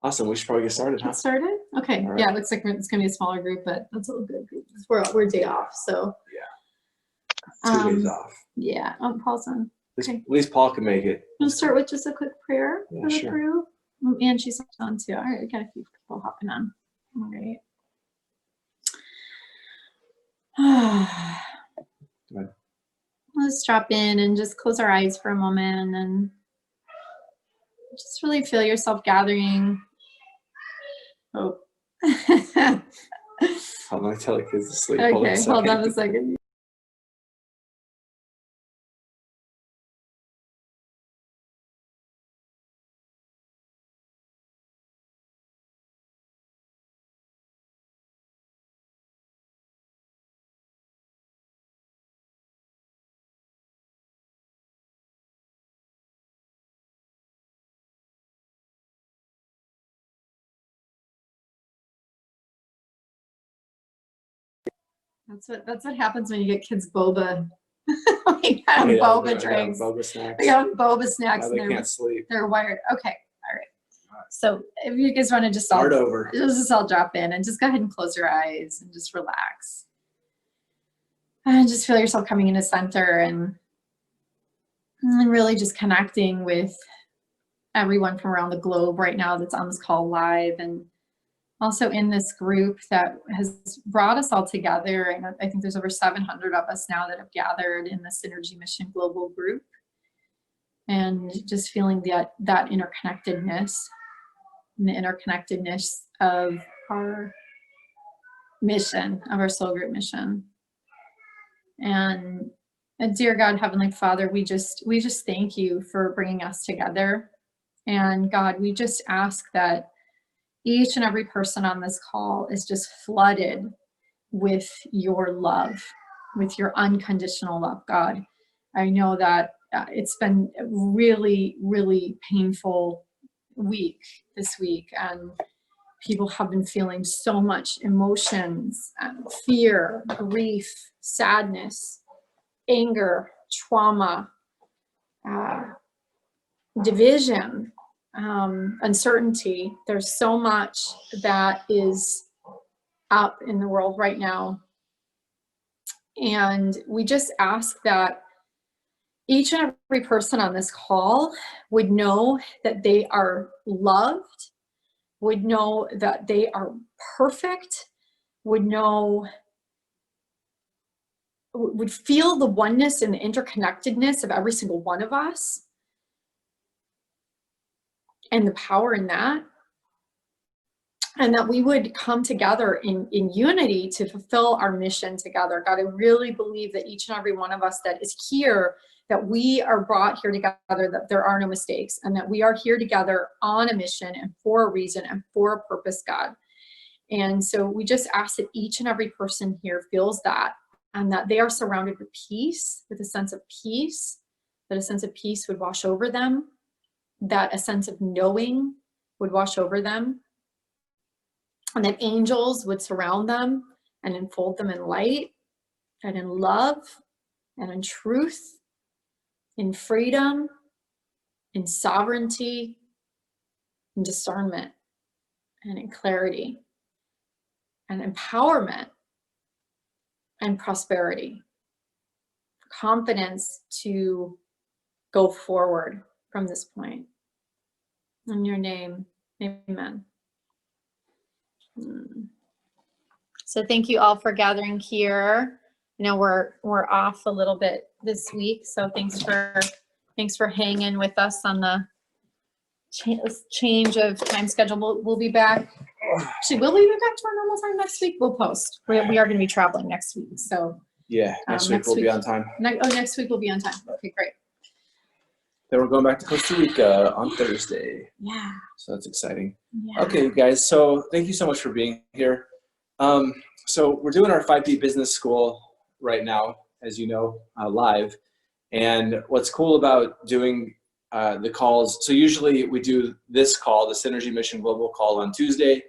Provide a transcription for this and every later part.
Awesome. We should probably get started, huh? Get started? Okay. All right. Yeah, it looks like it's going to be a smaller group, but that's a good group. We're day off, so. Yeah. 2 days off. Yeah. Oh, Paul's on. At least Paul can make it. We'll start with just a quick prayer for the sure. group. And she's on too. All right, we got a few people hopping on. All right. Go ahead. Let's drop in and just close our eyes for a moment and just really feel yourself gathering. Oh. I'm going to tell the kids to sleep. Okay, hold on a second. That's what happens when you get kids boba. We got them boba drinks. Boba snacks. We got them boba snacks. Now they can't sleep. They're wired. Okay. All right. So if you guys want to just start over, just all drop in and just go ahead and close your eyes and just relax. And just feel yourself coming into center and really just connecting with everyone from around the globe right now that's on this call live, and also in this group that has brought us all together. And I think there's over 700 of us now that have gathered in the Synergy Mission Global Group, and just feeling that interconnectedness and the interconnectedness of our mission, of our soul group mission. And dear God, Heavenly Father, we just thank you for bringing us together. And God, we just ask that each and every person on this call is just flooded with your love, with your unconditional love, God. I know that it's been a really, really painful week this week, and people have been feeling so much emotions, fear, grief, sadness, anger, trauma, division, uncertainty. There's so much that is up in the world right now. And we just ask that each and every person on this call would know that they are loved, would know that they are perfect, would feel the oneness and the interconnectedness of every single one of us, and the power in that, and that we would come together in unity to fulfill our mission together. God, I really believe that each and every one of us that is here, that we are brought here together, that there are no mistakes, and that we are here together on a mission and for a reason and for a purpose, God. And so we just ask that each and every person here feels that, and that they are surrounded with peace, with a sense of peace, that a sense of peace would wash over them, that a sense of knowing would wash over them, and that angels would surround them and enfold them in light and in love and in truth, in freedom, in sovereignty, in discernment, and in clarity, and empowerment, and prosperity, confidence to go forward from this point. In your name, amen. So thank you all for gathering here. You know, we're off a little bit this week, so thanks for hanging with us on the change of time schedule. We'll be back. Actually, will we be back to our normal time next week? We'll post. We are going to be traveling next week, so yeah, next week we'll be on time. Next week we'll be on time. Okay, great. Then we're going back to Costa Rica on Thursday. Yeah. So that's exciting. Yeah. Okay, guys. So thank you so much for being here. So we're doing our 5D Business School right now, as you know, live. And what's cool about doing the calls, so usually we do this call, the Synergy Mission Global call, on Tuesday,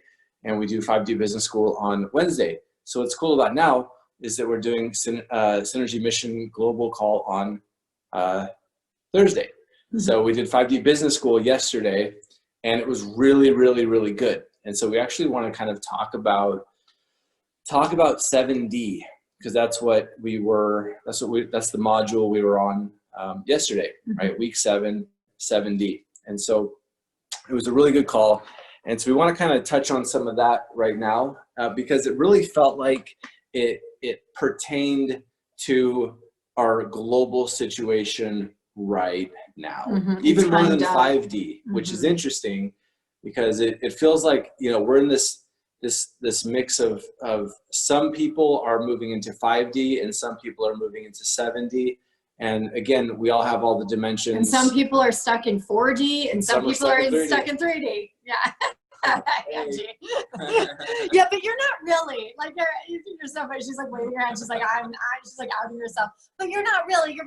and we do 5D Business School on Wednesday. So what's cool about now is that we're doing Synergy Mission Global call on Thursday. So we did 5D Business School yesterday, and it was really, really, really good. And so we actually want to kind of talk about 7D, because that's the module we were on yesterday, right? Week 7, 7D. And so it was a really good call. And so we want to kind of touch on some of that right now, because it really felt like it pertained to our global situation right now, even more than 5D, which is interesting, because it feels like, we're in this mix of some people are moving into 5D and some people are moving into 7D. And again, we all have all the dimensions. And some people are stuck in 4D and some people are stuck in 3D. Yeah. Yeah, but you're not really, like, you're so funny. She's like waving her hand. She's like, she's like outing herself. But you're not really,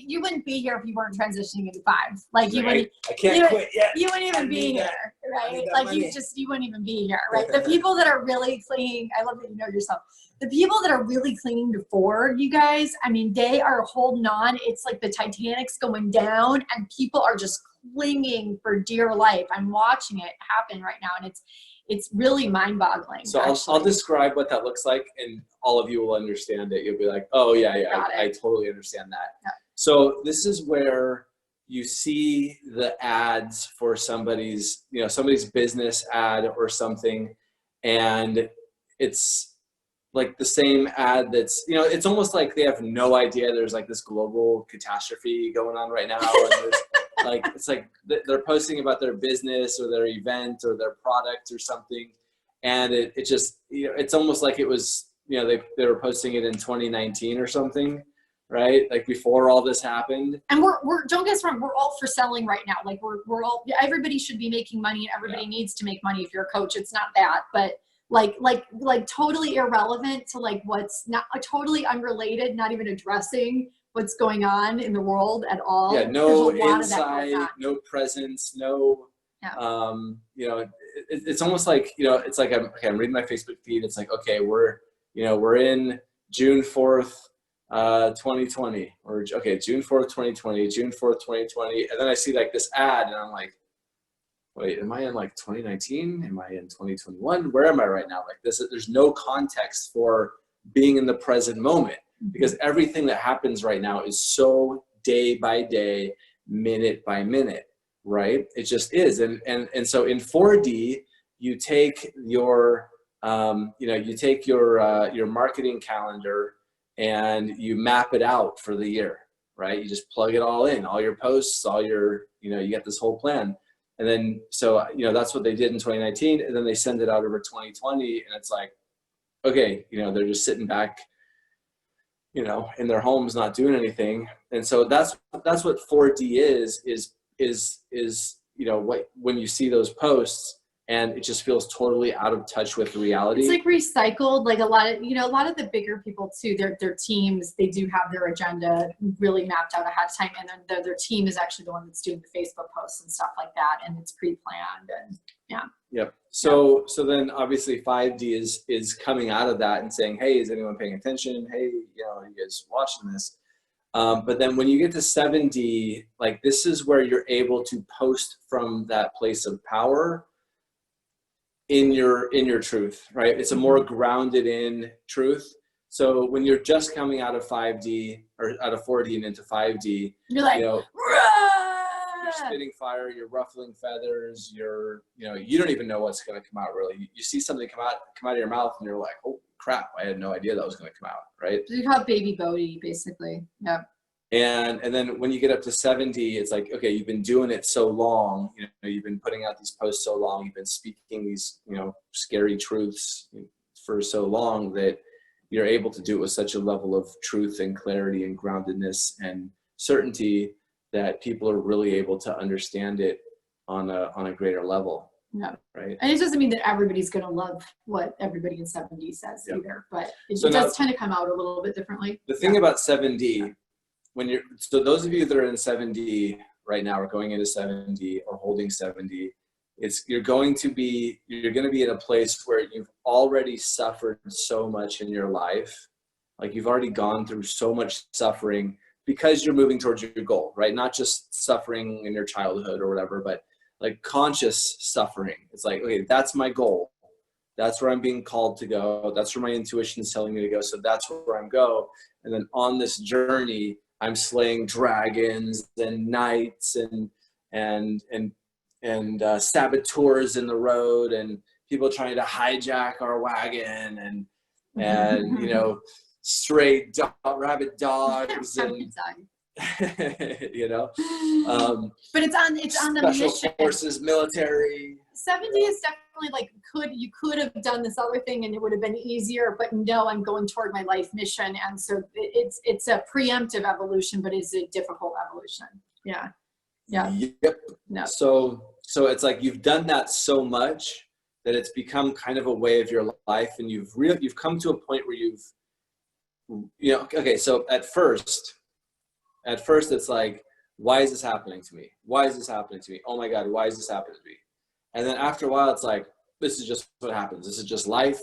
you wouldn't be here if you weren't transitioning into 5. Like, you wouldn't, I can't quit yet. You wouldn't even be here, right? Like, you wouldn't even be here, right? The people that are really clinging, I love that you know yourself. The people that are really clinging to 4, you guys, I mean, they are holding on. It's like the Titanic's going down and people are just clinging for dear life. I'm watching it happen right now, and it's really mind-boggling. So I'll describe what that looks like, and all of you will understand it. You'll be like, oh yeah, I totally understand that. Yeah. So this is where you see the ads for somebody's business ad or something, and it's like the same ad that's, it's almost like they have no idea there's like this global catastrophe going on right now. And there's it's like they're posting about their business or their event or their product or something. And it just, it's almost like it was, they were posting it in 2019 or something, right? Like before all this happened. And we're don't get us wrong, we're all for selling right now. Like we're all, everybody should be making money and everybody needs to make money if you're a coach. It's not that, but like totally irrelevant to like what's not totally unrelated, not even addressing what's going on in the world at all. Yeah, no insight, no presence, no, it's almost like, it's like I'm reading my Facebook feed. It's like, okay, we're in June 4th, 2020, or okay, June 4th, 2020, June 4th, 2020. And then I see like this ad and I'm like, wait, am I in like 2019? Am I in 2021? Where am I right now? Like this, there's no context for being in the present moment, because everything that happens right now is so day by day, minute by minute, right? It just is. And so in 4D, you take your, your marketing calendar and you map it out for the year, right? You just plug it all in, all your posts, all your, you get this whole plan. And then, so, that's what they did in 2019. And then they send it out over 2020. And it's like, okay, they're just sitting back, in their homes, not doing anything. And so that's what 4D is, what, when you see those posts and it just feels totally out of touch with reality. It's like recycled, like a lot of the bigger people too, their teams, they do have their agenda really mapped out ahead of time. And then their team is actually the one that's doing the Facebook posts and stuff like that. And it's pre-planned and yeah. Yep. So then obviously 5D is coming out of that and saying, hey, is anyone paying attention? Hey, are you guys watching this? But then when you get to 7D, like this is where you're able to post from that place of power in your truth, right? It's a more grounded in truth. So when you're just coming out of 5D or out of 4D and into 5D, you're like, you're spitting fire, you're ruffling feathers, you don't even know what's going to come out really. You see something come out of your mouth and you're like, oh crap, I had no idea that was going to come out, right? You have baby Bodhi basically. Yeah. And then when you get up to 7D, it's like, okay, you've been doing it so long, you've been putting out these posts so long, you've been speaking these, scary truths for so long that you're able to do it with such a level of truth and clarity and groundedness and certainty that people are really able to understand it on a greater level. Yeah. Right. And it doesn't mean that everybody's going to love what everybody in 7D says either, but it does tend to come out a little bit differently. The thing about 7D, so those of you that are in 7D right now or going into 7D or holding 7D, you're going to be in a place where you've already suffered so much in your life. Like you've already gone through so much suffering because you're moving towards your goal, right? Not just suffering in your childhood or whatever, but like conscious suffering. It's like, okay, that's my goal. That's where I'm being called to go. That's where my intuition is telling me to go. So that's where I'm go. And then on this journey, I'm slaying dragons and knights and saboteurs in the road and people trying to hijack our wagon and you know, stray rabid dogs and you know, but it's on the special mission. forces, military. 70 is definitely like, you could have done this other thing and it would have been easier, but no, I'm going toward my life mission. And so it's a preemptive evolution, but it's a difficult evolution. Yeah. Yep. No. So it's like you've done that so much that it's become kind of a way of your life, and you've come to a point where you know, okay, so at first it's like, why is this happening to me? Why is this happening to me? Oh my God, why is this happening to me? And then after a while, it's like, this is just what happens. This is just life,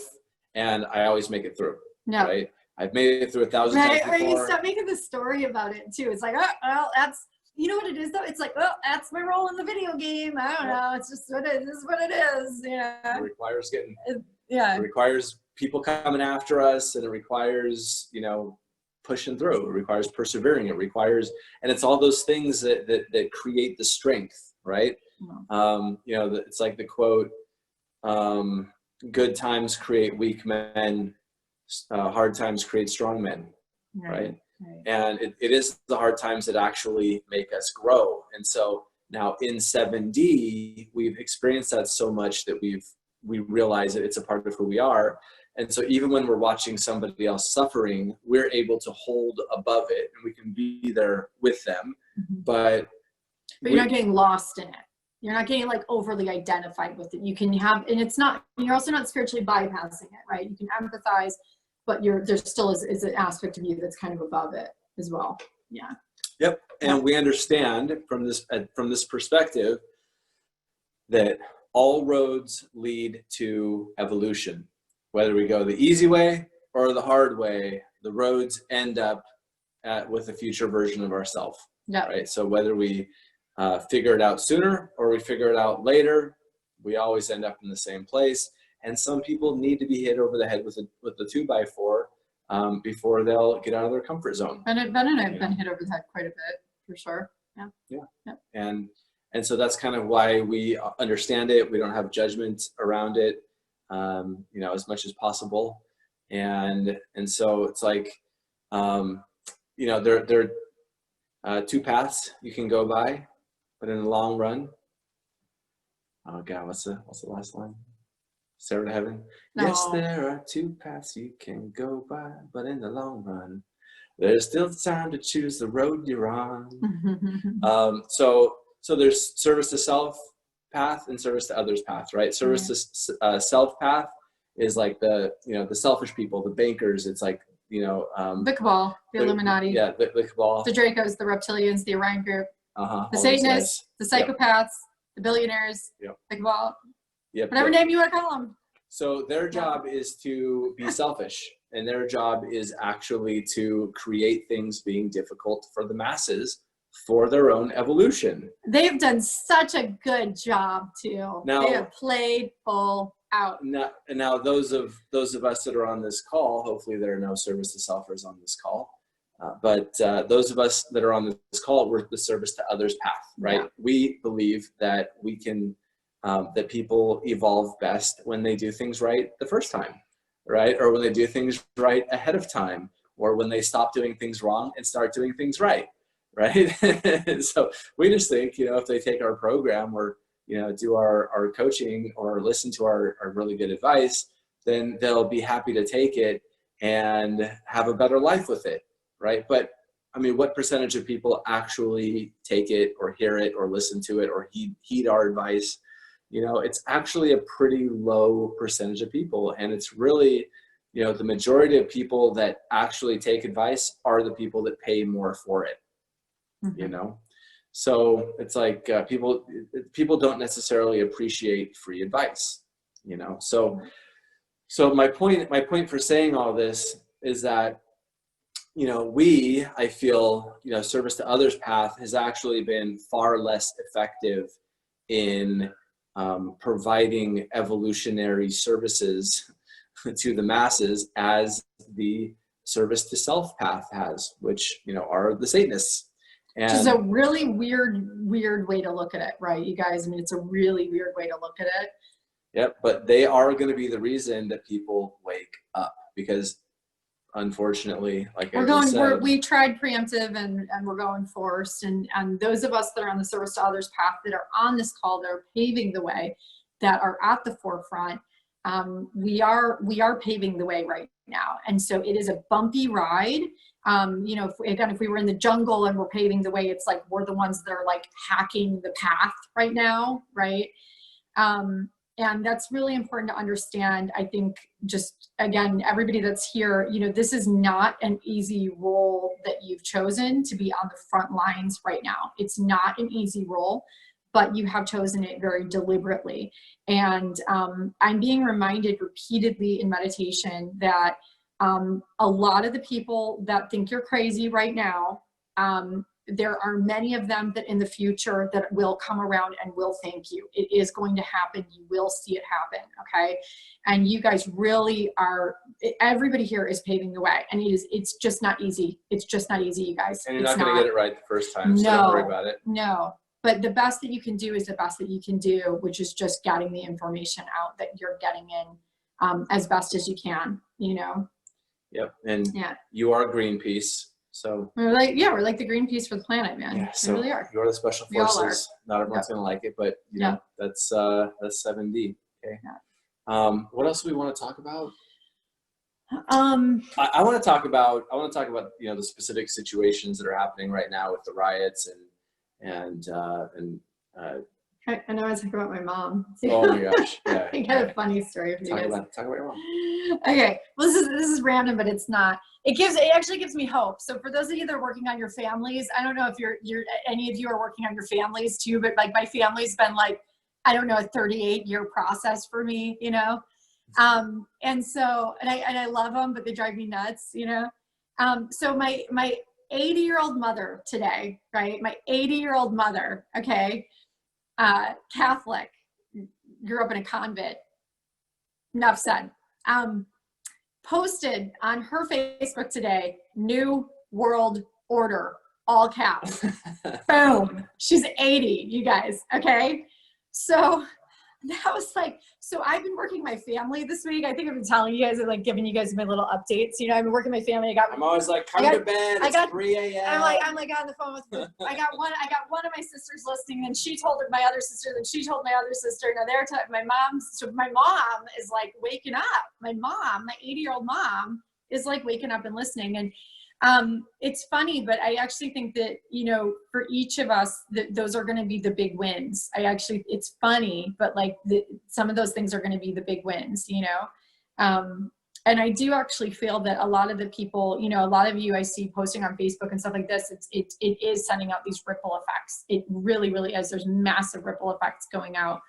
and I always make it through. No. Right? I've made it through 1,000 times before. Right, or you start making the story about it too. It's like, oh, well, that's, you know what it is though? It's like, well, that's my role in the video game. I don't know. It's just what it is. This is what it is. Yeah. It requires Yeah. It requires people coming after us, and it requires, you know, pushing through. It requires persevering. It requires, and it's all those things that create the strength, right? Mm-hmm. You know, it's like the quote, good times create weak men, hard times create strong men, right? And it is the hard times that actually make us grow. And so now in 7D, we've experienced that so much that we realize that it's a part of who we are. And so even when we're watching somebody else suffering, we're able to hold above it, and we can be there with them. Mm-hmm. But you're not getting lost in it. You're not getting like overly identified with it. You can have, and it's not, you're also not spiritually bypassing it, right? You can empathize, but there still is an aspect of you that's kind of above it as well. Yeah. Yep. And we understand from this perspective that all roads lead to evolution. Whether we go the easy way or the hard way, the roads end up with a future version of ourselves. Yeah. Right. So whether we figure it out sooner or we figure it out later, we always end up in the same place. And some people need to be hit over the head with the 2x4 before they'll get out of their comfort zone. Ben and I have been hit over the head quite a bit, for sure. Yeah. Yeah. Yeah. And so that's kind of why we understand it. We don't have judgment around it, you know, as much as possible. And so it's like, you know, there are 2 paths you can go by, but in the long run, oh God, what's the last line? Sarah to Heaven. No. Yes, there are 2 paths you can go by, but in the long run, there's still time to choose the road you're on. So there's service to self path and service to others path, right? Service to self path is like the selfish people, the bankers. It's like, you know, the cabal, the Illuminati. Yeah, the cabal. The Dracos, the reptilians, the Orion group, the Satanists, the psychopaths, the billionaires, the cabal. Whatever name you want to call them. So their job is to be selfish, and their job is actually to create things being difficult for the masses for their own evolution. They've done such a good job too. They have played full out. Now those of us that are on this call, hopefully there are no service to selfers on this call. But those of us that are on this call, we're the service to others path, right? Yeah. We believe that we can, that people evolve best when they do things right the first time, right? Or when they do things right ahead of time, or when they stop doing things wrong and start doing things right, right? So we just think, you know, if they take our program or, you know, do our coaching or listen to our really good advice, then they'll be happy to take it and have a better life with it, right? But I mean, what percentage of people actually take it or hear it or listen to it or heed our advice? You know, it's actually a pretty low percentage of people. And it's really, you know, the majority of people that actually take advice are the people that pay more for it, you know? So it's like people don't necessarily appreciate free advice, you know? So my point for saying all this is that, you know, I feel, you know, service to others path has actually been far less effective in providing evolutionary services to the masses as the service to self path has, which, you know, are the Satanists. Which is a really weird way to look at it, right, you guys? I mean, it's a really weird way to look at it. Yep, but they are going to be the reason that people wake up, because unfortunately, like we tried preemptive and we're going forced, and those of us that are on the service to others path that are on this call, that are paving the way, that are at the forefront, we are paving the way right now. And so it is a bumpy ride. You know, if we were in the jungle and we're paving the way, it's like we're the ones that are like hacking the path right now, right? And that's really important to understand. I think, just again, everybody that's here, you know, this is not an easy role that you've chosen to be on the front lines right now. It's not an easy role, but you have chosen it very deliberately. And I'm being reminded repeatedly in meditation that a lot of the people that think you're crazy right now, there are many of them that in the future that will come around and will thank you. It is going to happen. You will see it happen. Okay. And you guys really are, everybody here is paving the way, and it's just not easy. It's just not easy, you guys. And you're not going to get it right the first time. So don't worry about it. No, but the best that you can do is the best that you can do, which is just getting the information out that you're getting in as best as you can, you know? Yep. And you are Greenpeace. So we're like the Greenpeace for the planet, man. Yeah, so we really are. You're the special forces. Not everyone's gonna like it, but you know, that's 7D. Okay. Yeah. What else do we want to talk about? I want to talk about you know, the specific situations that are happening right now with the riots and I know I was talking about my mom. Oh my gosh. Yeah. I got a funny story for you guys. Talk about your mom. Okay. Well, this is random, but it's not. It actually gives me hope. So for those of you that are working on your families, I don't know if any of you are working on your families too, but like my family's been like, I don't know, a 38-year process for me, you know? And so, and I love them, but they drive me nuts, you know? So my 80-year-old mother today, right? My 80-year-old mother, okay, Catholic, grew up in a convent, enough said, posted on her Facebook today, New World Order, all caps. Boom. She's 80, you guys, okay? So that was like, so I've been working my family this week. I think I've been telling you guys, like giving you guys my little updates. You know, I've been working my family. I'm always like, come to bed. It's 3 a.m. I'm like on the phone with. I got one of my sisters listening, and she told my other sister, then she told my other sister. Now my mom is like waking up. My 80-year-old mom, is like waking up and listening. And it's funny, but I actually think that, you know, for each of us, those are going to be the big wins. It's funny, but like some of those things are going to be the big wins, you know? And I do actually feel that a lot of the people, you know, a lot of you I see posting on Facebook and stuff like this, it is sending out these ripple effects. It really, really is. There's massive ripple effects going out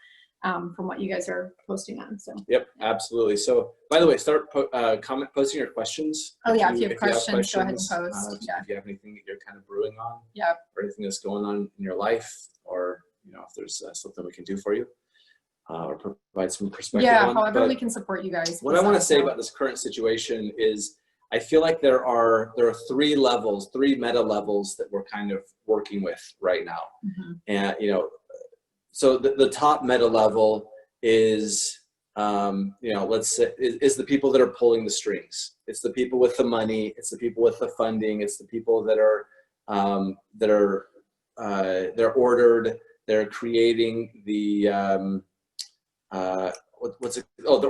from what you guys are posting on. So. Yep, absolutely. So, by the way, start posting your questions. Oh yeah, if you have questions, go ahead and post. If you have anything that you're kind of brewing on, yeah, or anything that's going on in your life, or you know, if there's something we can do for you, or provide some perspective. Yeah, however we can support you guys. What I want to say about this current situation is, I feel like there are 3 meta levels that we're kind of working with right now, and you know. So the top meta level is, you know, let's say, is the people that are pulling the strings. It's the people with the money. It's the people with the funding. It's the people that are they're ordered. They're creating the they're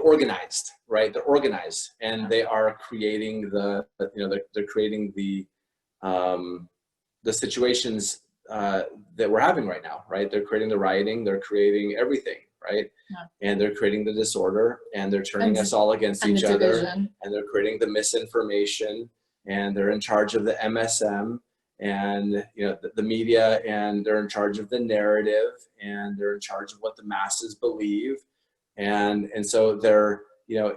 organized, right? They're organized, and they are creating they're creating the situations that we're having right now, right? They're creating the rioting, they're creating everything, right? Yeah. And they're creating the disorder, and they're turning us all against each other, and they're creating the misinformation, and they're in charge of the MSM, and you know, the media, and they're in charge of the narrative, and they're in charge of what the masses believe, and so they're, you know,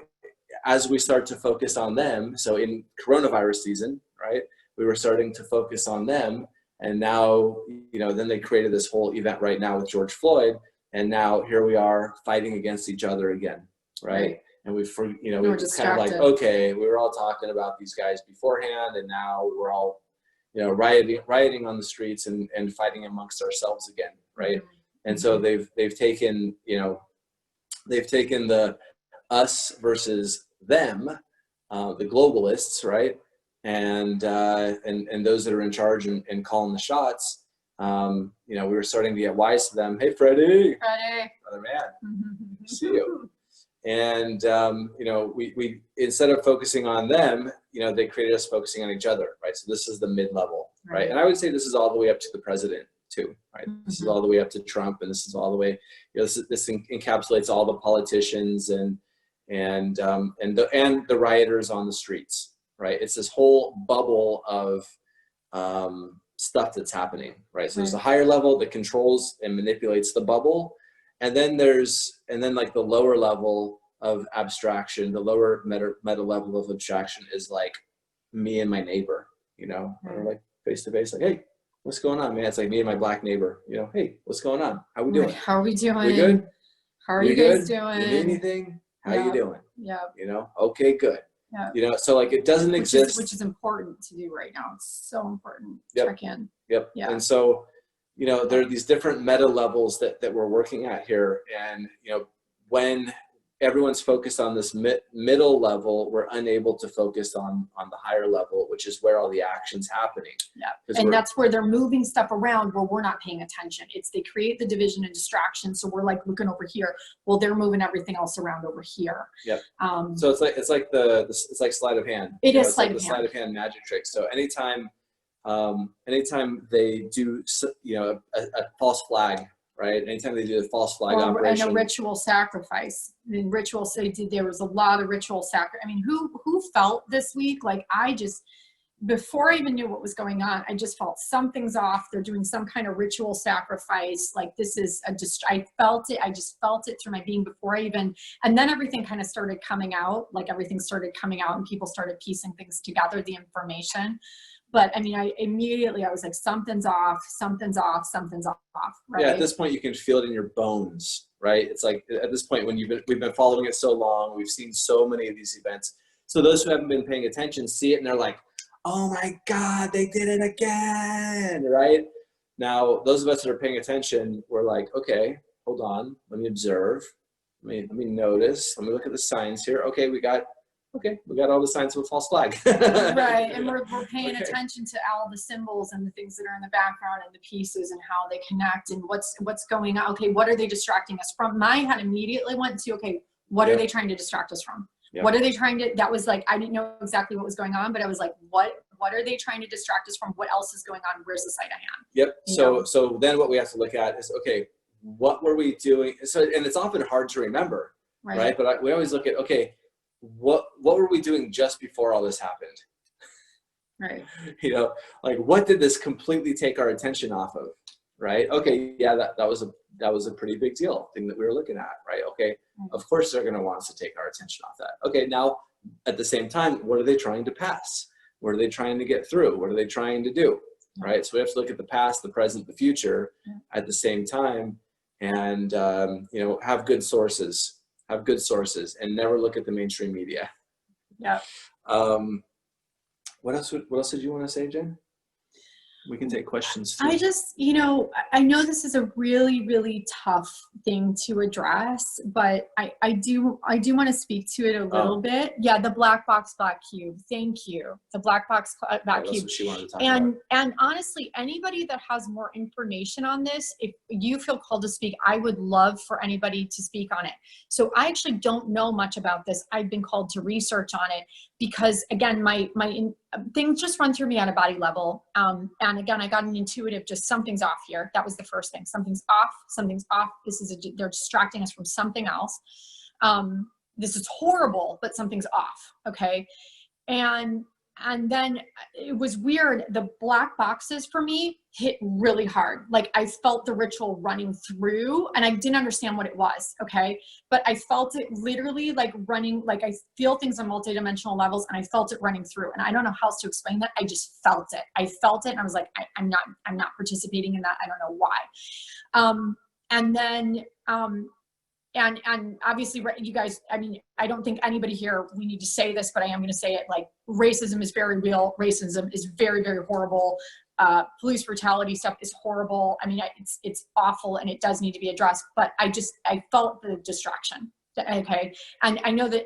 as we start to focus on them, so in coronavirus season, right, we were starting to focus on them. And now, you know, then they created this whole event right now with George Floyd, and now here we are fighting against each other again, right? And we We're we're kind of like, distracted. okay, we were all talking about these guys beforehand, and now we're all, rioting on the streets and fighting amongst ourselves again, right? And so they've taken, they've taken the us versus them, the globalists, right? And those that are in charge and calling the shots. We were starting to get wise to them. Hey, Freddie, brother man, see you. And we instead of focusing on them, they created us focusing on each other, right? So this is the mid-level, right? And I would say this is all the way up to the president too, right? This is all the way up to Trump, and this is all the way. This encapsulates all the politicians and the rioters on the streets, right? It's this whole bubble of stuff that's happening, right? So there's a higher level that controls and manipulates the bubble, and then like the lower level of abstraction, the lower meta level of abstraction is like me and my neighbor, we're like face to face, like, hey, what's going on, man? It's like me and my black neighbor, hey, what's going on? How we doing? How are we doing? We good? How are you guys doing? You need anything? How you doing? Yeah. Okay, good. Yeah. So like it doesn't exist. Which is important to do right now. It's so important. Yep. Check in. Yep. Yeah. And so, there are these different meta levels that we're working at here. And, when everyone's focused on this middle level, we're unable to focus on the higher level, which is where all the action's happening. Yeah. And that's where they're moving stuff around where we're not paying attention. They create the division and distraction. So we're like looking over here. Well, they're moving everything else around over here. Yep. So it's like sleight of hand. It is sleight of hand magic trick. So anytime they do, a false flag, right? Anytime they do a false flag operation. And a ritual sacrifice. There was a lot of ritual sacrifice. I mean, who felt this week? Like before I even knew what was going on, I just felt something's off. They're doing some kind of ritual sacrifice. Like I felt it. I just felt it through my being before I even, and then everything kind of started coming out. Like everything started coming out and people started piecing things together, the information. But I mean, I was like, something's off, right? Yeah, at this point you can feel it in your bones, right? It's like at this point when we've been following it so long, we've seen so many of these events. So those who haven't been paying attention see it and they're like, oh my God, they did it again, right? Now, those of us that are paying attention, we're like, okay, hold on, let me observe, let me notice, let me look at the signs here. Okay, we got all the signs of a false flag. Right, and we're paying attention to all the symbols and the things that are in the background and the pieces and how they connect and what's going on. Okay, what are they distracting us from? My head immediately went to, okay, what are they trying to distract us from? Yep. What are they trying to, that was like, I didn't know exactly what was going on, but I was like, what are they trying to distract us from? What else is going on? Where's the sleight of hand? Yep, so then what we have to look at is, okay, what were we doing? So, and it's often hard to remember, right? But we always look at, okay, what were we doing just before all this happened? Right. Like what did this completely take our attention off of? Right. Okay. Yeah, that was a pretty big deal thing that we were looking at. Right. Okay. Of course they're going to want us to take our attention off that. Okay. Now at the same time, what are they trying to pass? What are they trying to get through? What are they trying to do? Right. So we have to look at the past, the present, the future at the same time, and have good sources. And never look at the mainstream media. Yeah. What else did you want to say, Jen? We can take questions too. I just, I know this is a really, really tough thing to address, but I do want to speak to it a little bit. Yeah, the black box, black cube. Thank you. The black box, black cube. That's what she wanted to talk about. And honestly, anybody that has more information on this, if you feel called to speak, I would love for anybody to speak on it. So I actually don't know much about this. I've been called to research on it because, again, my things just run through me on a body level. And again, I got an intuitive, just something's off here. That was the first thing. Something's off. They're distracting us from something else. This is horrible, but something's off. Okay. And then it was weird. The black boxes for me hit really hard. Like I felt the ritual running through and I didn't understand what it was. Okay. But I felt it literally like running, like I feel things on multidimensional levels and I felt it running through. And I don't know how else to explain that. I just felt it. I felt it. And I was like, I'm not participating in that. I don't know why. And then And obviously you guys, I mean, I don't think anybody here, we need to say this, but I am going to say it, like, racism is very real. Racism is very, very horrible. Police brutality stuff is horrible. I mean, it's awful, and it does need to be addressed, but I felt the distraction. Okay. And I know that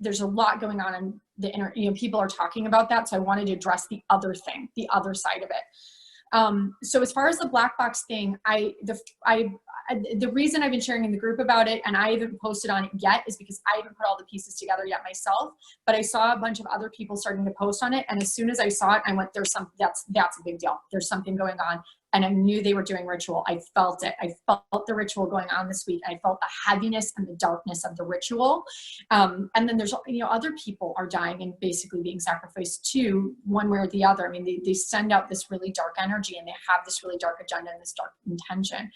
there's a lot going on in the internet, you know, people are talking about that. So I wanted to address the other thing, the other side of it. So as far as the black box thing, the reason I've been sharing in the group about it, and I haven't posted on it yet, is because I haven't put all the pieces together yet myself, but I saw a bunch of other people starting to post on it. And as soon as I saw it, I went, that's a big deal. There's something going on. And I knew they were doing ritual. I felt it. I felt the ritual going on this week. I felt the heaviness and the darkness of the ritual. And then there's, you know, other people are dying and basically being sacrificed too, one way or the other. I mean, they send out this really dark energy, and they have this really dark agenda and this dark intention.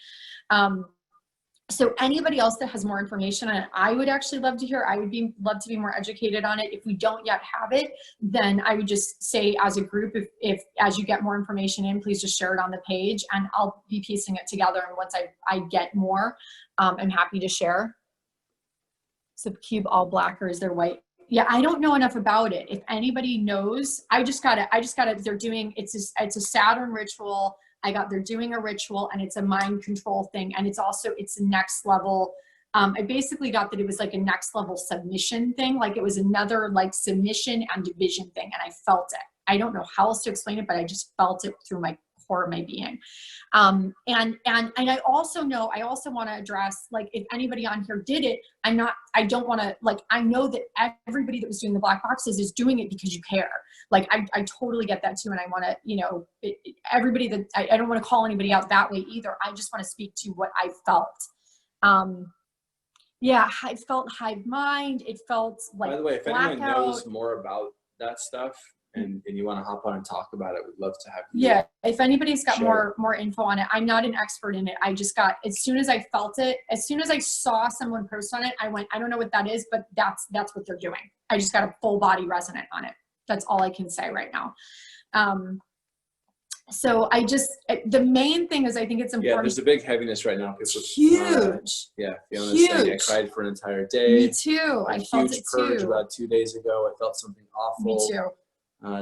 So anybody else that has more information on it, I would actually love to hear. I would love to be more educated on it. If we don't yet have it, then I would just say, as a group, if as you get more information in, please just share it on the page, and I'll be piecing it together. And once I get more, I'm happy to share. So cube all black, or is there white? Yeah, I don't know enough about it. If anybody knows, I just got it. They're doing, it's a Saturn ritual. They're doing a ritual, and it's a mind control thing. And it's next level. I basically got that it was like a next level submission thing. Like it was another like submission and division thing. And I felt it. I don't know how else to explain it, but I just felt it through my core of my being. And I also want to address, like, if anybody on here did it, I don't want to, like, I know that everybody that was doing the black boxes is doing it because you care. Like, I totally get that too. And I want to, you know, everybody that I don't want to call anybody out that way either. I just want to speak to what I felt. Yeah, I felt hive mind. It felt like, by the way, if blackout. anyone knows more about that stuff, and you want to hop on and talk about it, we'd love to have you. Yeah, if anybody's got Sure. more info on it, I'm not an expert in it. I just got, as soon as I felt it, as soon as I saw someone post on it, I went, I don't know what that is, but that's what they're doing. I just got a full body resonant on it. That's all I can say right now. So the main thing is, I think it's important. Yeah, there's a big heaviness right now. Huge. Yeah, Fiona's saying I cried for an entire day. Me too. I felt it too. Huge purge about 2 days ago. I felt something awful. Me too.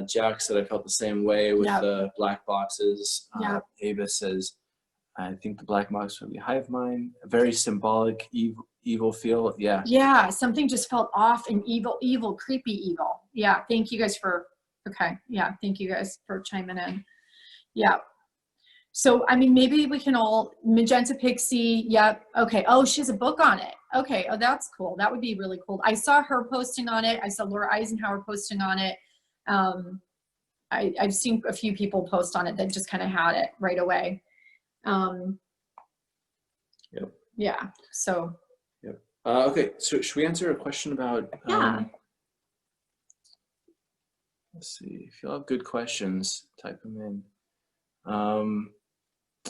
Jack said I felt the same way with Yep. the black boxes. Yep. Ava says, I think the black box would be hive mind. A very symbolic, evil feel. Yeah. Yeah, something just felt off and evil, creepy evil. Yeah, thank you guys for, okay. Yeah, thank you guys for chiming in. Yeah. So, I mean, maybe we can all, Magenta Pixie, yep. Okay. Oh, she has a book on it. Okay. Oh, that's cool. That would be really cool. I saw her posting on it. I saw Laura Eisenhower posting on it. I've seen a few people post on it that just kind of had it right away. Yep. Yeah. So. Yep. Okay. So should we answer a question about? Yeah. Let's see. If you have good questions, type them in.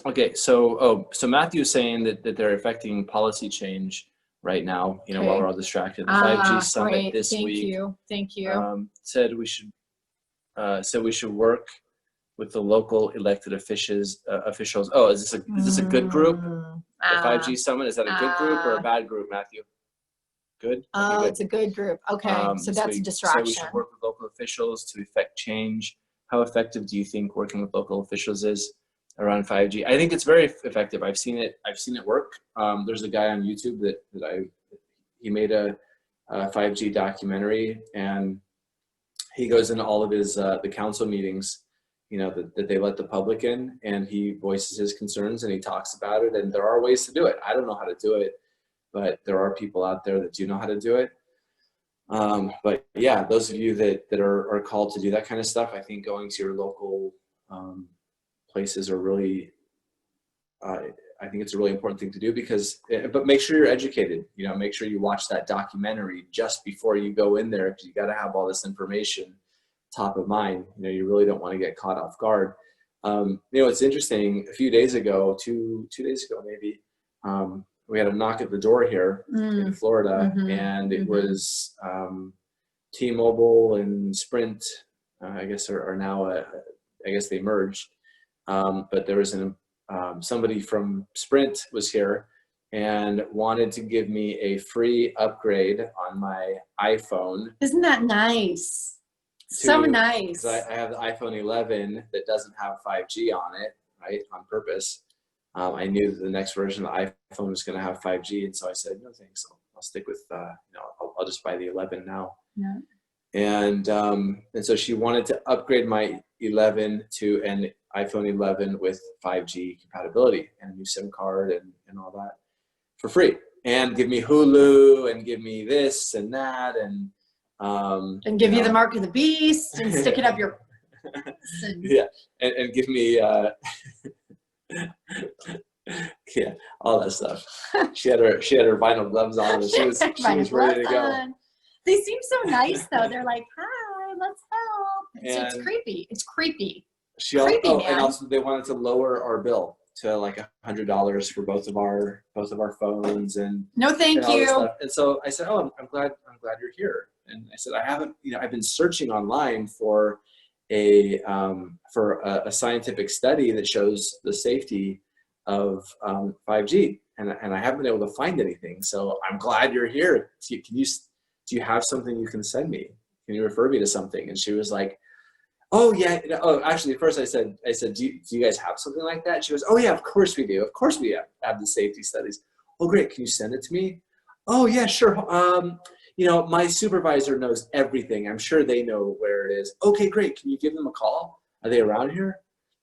Okay. So Matthew's saying that they're affecting policy change right now. You know, while we're all distracted. The 5G summit great. this week. Thank you. Said we should work with the local elected officials. Oh, is this a good group? The 5G summit, is that a good group or a bad group, Matthew? Good? Oh, Okay, it's a good group. Okay, so that's a distraction. So we should work with local officials to effect change. How effective do you think working with local officials is around 5G? I think it's very effective. I've seen it work. There's a guy on YouTube he made a 5G documentary, and he goes into all of his the council meetings, you know, that they let the public in, and he voices his concerns and he talks about it. And there are ways to do it. I don't know how to do it, but there are people out there that do know how to do it. But yeah, those of you that are called to do that kind of stuff, I think going to your local places are really, I think it's a really important thing to do, because, but make sure you're educated, you know, make sure you watch that documentary just before you go in there, because you got to have all this information top of mind. You know, you really don't want to get caught off guard. You know, it's interesting, a few days ago, two days ago maybe, we had a knock at the door here in Florida, and it was T-Mobile and Sprint, I guess are now, I guess they merged, but there was somebody from Sprint was here, and wanted to give me a free upgrade on my iPhone. Isn't that nice? So nice. Because I have the iPhone 11 that doesn't have 5G on it, right, on purpose. I knew that the next version of the iPhone was going to have 5G, and so I said, no thanks, I'll stick with, I'll just buy the 11 now. Yeah. And so she wanted to upgrade my 11 to an iPhone 11 with 5G compatibility and a new SIM card and all that for free, and give me Hulu and give me this and that and give you the mark of the beast and stick it up your yeah, and give me yeah, all that stuff. She had her vinyl gloves on and she was ready to go. They seem so nice though. They're like, hi, let's help. It's creepy. It's creepy. And also they wanted to lower our bill to like $100 for both of our phones and no thank and you. And so I said, oh, I'm glad you're here. And I said, I've been searching online for a scientific study that shows the safety of 5G, and I haven't been able to find anything. So I'm glad you're here. Do you have something you can send me? Can you refer me to something? And she was like, oh yeah. Oh, actually, first I said, do you guys have something like that? She goes, oh yeah, of course we do. Of course we have the safety studies. Oh great, can you send it to me? Oh yeah, sure. My supervisor knows everything. I'm sure they know where it is. Okay, great. Can you give them a call? Are they around here?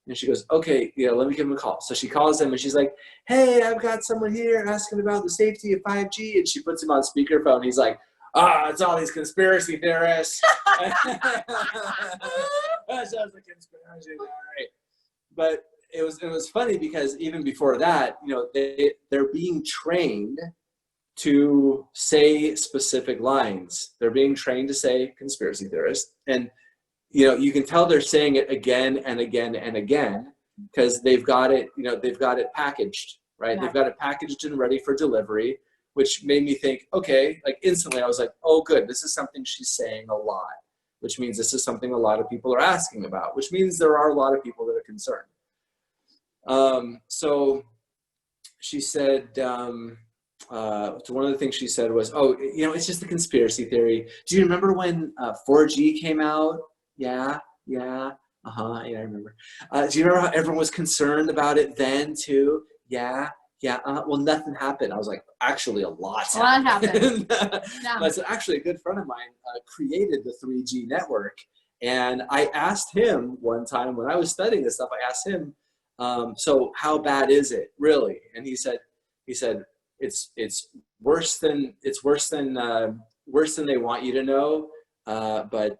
And she goes, okay, let me give them a call. So she calls them and she's like, hey, I've got someone here asking about the safety of 5G. And she puts him on speakerphone. He's like, it's all these conspiracy theorists. That's just a conspiracy theory. But it was funny because even before that, they're being trained to say specific lines. They're being trained to say conspiracy theorist. And, you can tell they're saying it again and again and again because they've got it packaged, right? Yeah. They've got it packaged and ready for delivery, which made me think, okay, like instantly I was like, oh good, this is something she's saying a lot, which means this is something a lot of people are asking about, which means there are a lot of people that are concerned. So she said, so one of the things she said was, oh, it's just a conspiracy theory. Do you remember when 4G came out? Yeah, I remember. Do you remember how everyone was concerned about it then too? Yeah. Well, nothing happened. I was like, actually, a lot happened. No. So actually, a good friend of mine created the 3G network, and I asked him one time when I was studying this stuff. I asked him, so how bad is it really? And he said it's worse than they want you to know, but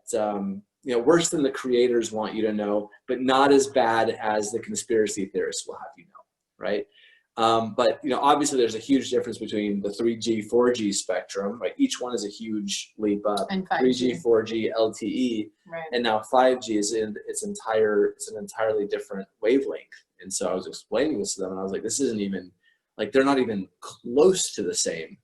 worse than the creators want you to know, but not as bad as the conspiracy theorists will have you know, right? But obviously there's a huge difference between the 3G, 4G spectrum, right? Each one is a huge leap up. And 3G, 4G, LTE, right. And now 5G is it's an entirely different wavelength. And so I was explaining this to them, and I was like, this isn't even like they're not even close to the same.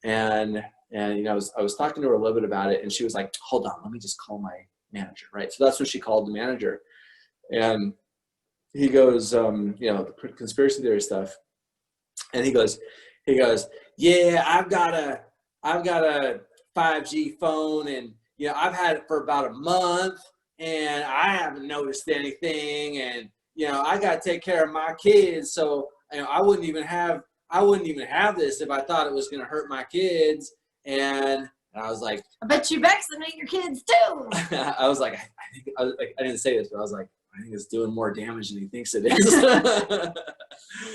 And I was talking to her a little bit about it, and she was like, hold on, let me just call my manager, right? So that's when she called the manager, and he goes, the conspiracy theory stuff. And he goes, yeah, I've got a 5G phone, and I've had it for about a month, and I haven't noticed anything, and I got to take care of my kids, so I wouldn't even have this if I thought it was going to hurt my kids. And I was like, I bet you vaccinate your kids too. I was like, I didn't say this, but I was like, I think it's doing more damage than he thinks it is.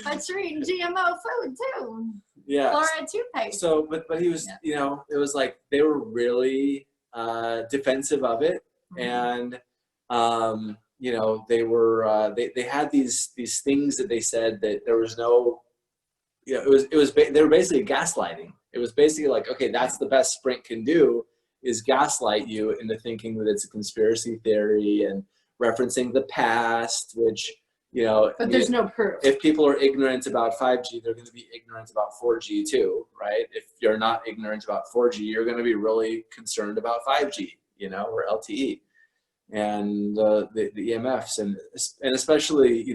But you're eating GMO food too. Yeah. Fluoride toothpaste. So, but he was, it was like they were really defensive of it, mm-hmm. And they were they had these things that they said that there was no, they were basically gaslighting. It was basically like, okay, that's the best Sprint can do is gaslight you into thinking that it's a conspiracy theory and referencing the past, which, but there's no proof. If people are ignorant about 5G, they're going to be ignorant about 4G too, right? If you're not ignorant about 4G, you're going to be really concerned about 5G, or LTE and the EMFs. And especially,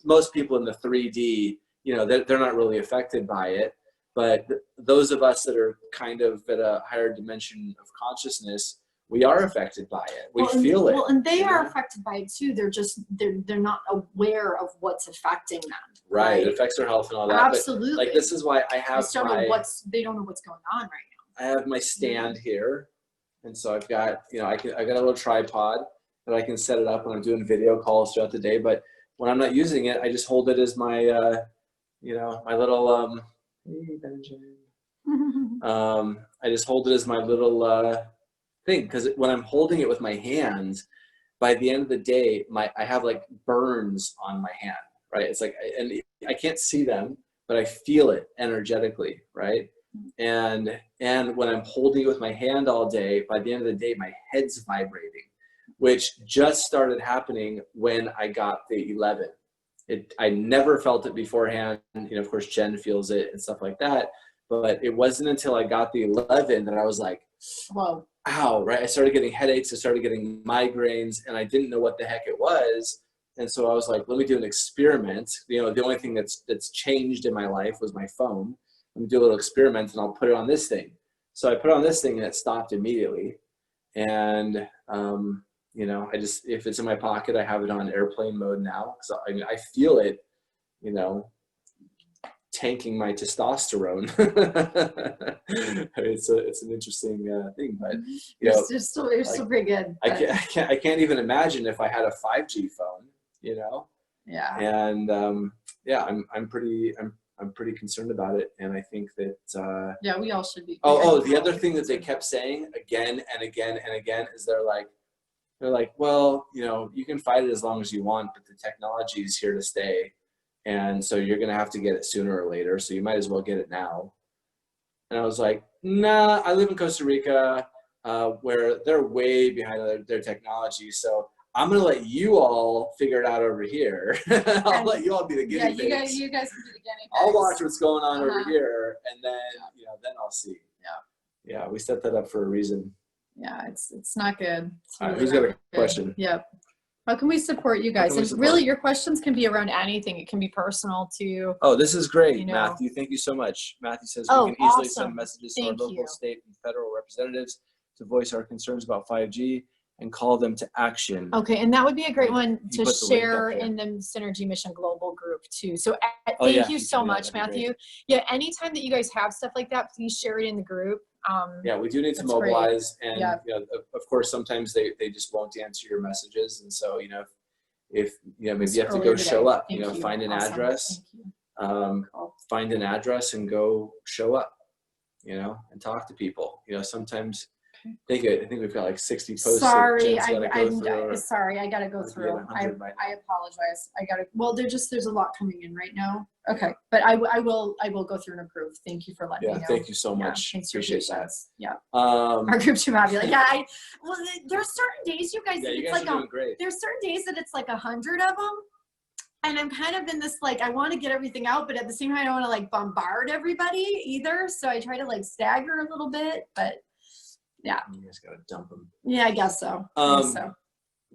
most people in the 3D you know, they're not really affected by it. But those of us that are kind of at a higher dimension of consciousness, we are affected by it. We feel it. Well, and they you are know? affected by it too. They're not aware of what's affecting them. Right. It affects their health and all that. Absolutely. But, like, this is why I have they don't know what's going on right now. I have my stand here. And so I've got, you know, I got a little tripod that I can set it up when I'm doing video calls throughout the day. But when I'm not using it, I just hold it as my, you know, my little, hey, Benjamin. I just hold it as my little thing, because when I'm holding it with my hands, by the end of the day, I have like burns on my hand, right? It's like, and I can't see them, but I feel it energetically, right? And when I'm holding it with my hand all day, by the end of the day, my head's vibrating, which just started happening when I got the 11. I never felt it beforehand. You know, of course, Jen feels it and stuff like that. But it wasn't until I got the 11 that I was like, whoa, ow, right? I started getting headaches. I started getting migraines, and I didn't know what the heck it was. And so I was like, let me do an experiment. You know, the only thing that's changed in my life was my phone. Let me do a little experiment, and I'll put it on this thing. So I put it on this thing, and it stopped immediately. And, you know, if it's in my pocket, I have it on airplane mode now. So I mean, I feel it, you know, tanking my testosterone. It's an interesting thing, but you know, you're still pretty good. I can't even imagine if I had a 5G phone, you know. Yeah. And yeah, I'm pretty concerned about it, and I think that yeah, we all should be. The other thing that they kept saying again and again and again is they're like, well, you know, you can fight it as long as you want, but the technology is here to stay. And so you're going to have to get it sooner or later. So you might as well get it now. And I was like, nah, I live in Costa Rica, where they're way behind their technology. So I'm going to let you all figure it out over here. I'll let you all be the guinea pigs. You guys can be the guinea pigs. I'll watch what's going on over here. And then, you know, then I'll see. Yeah. We set that up for a reason. Yeah. It's not good. It's really who's got a question? Yep. How can we support you guys? And really, your questions can be around anything. It can be personal to. Oh, this is great, you know. Matthew. Thank you so much. Matthew says we can easily send messages to our local, state, and federal representatives to voice our concerns about 5G and call them to action. Okay, and that would be a great one to share in the Synergy Mission Global group too. So thank you so much, Matthew. Yeah, anytime that you guys have stuff like that, please share it in the group. Yeah, we do need to mobilize, and you know, of course, sometimes they just won't answer your messages, and so, you know, if you know, maybe you have to go show up. You know, find an address, find an address, and go show up. You know, and talk to people. You know, sometimes I think we've got like 60 posts. Sorry, sorry, I gotta go through. I apologize. There's a lot coming in right now. Okay, but I will go through and approve. Thank you for letting me know. Thank you so much. Appreciate that. Yeah. Our group chat might be like, yeah. There's certain days, you guys. Yeah, you it's guys like are doing great. There's certain days that it's like 100 of them. And I'm kind of in this, like, I want to get everything out, but at the same time, I don't want to like bombard everybody either. So I try to like stagger a little bit, but yeah. You just gotta dump them. Yeah, I guess so.